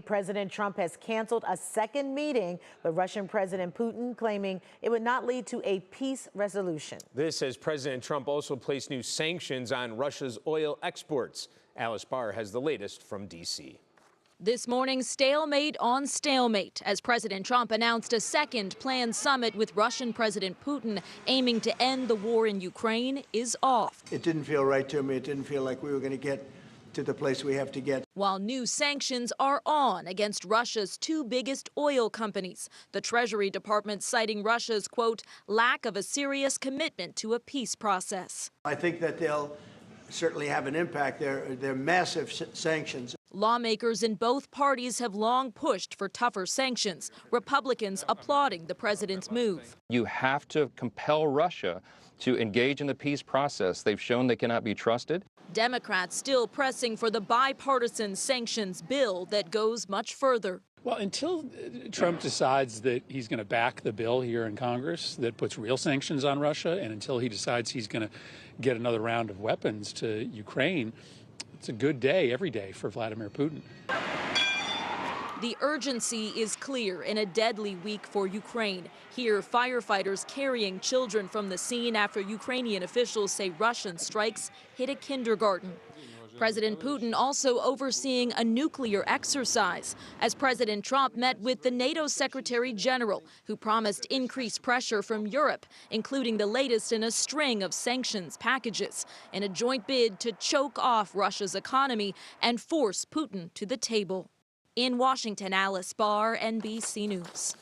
President Trump has canceled a second meeting with Russian President Putin, claiming it would not lead to a peace resolution. This as President Trump also placed new sanctions on Russia's oil exports. Alice Barr has the latest from D.C. This morning, stalemate on stalemate, as President Trump announced a second planned summit with Russian President Putin aiming to end the war in Ukraine is off. It didn't feel right to me. It didn't feel like we were going to get to the place we have to get. While new sanctions are on against Russia's two biggest oil companies, the Treasury Department citing Russia's, quote, lack of a serious commitment to a peace process. I think that they'll certainly have an impact. They're massive sanctions. Lawmakers in both parties have long pushed for tougher sanctions, Republicans applauding the president's move. You have to compel Russia to engage in the peace process. They've shown they cannot be trusted. Democrats still pressing for the bipartisan sanctions bill that goes much further. Well, until Trump decides that he's going to back the bill here in Congress that puts real sanctions on Russia, and until he decides he's going to get another round of weapons to Ukraine, it's a good day every day for Vladimir Putin. The urgency is clear in a deadly week for Ukraine. Here, firefighters carrying children from the scene after Ukrainian officials say Russian strikes hit a kindergarten. President Putin also overseeing a nuclear exercise as President Trump met with the NATO Secretary General, who promised increased pressure from Europe, including the latest in a string of sanctions packages, in a joint bid to choke off Russia's economy and force Putin to the table. In Washington, Alice Barr, NBC News.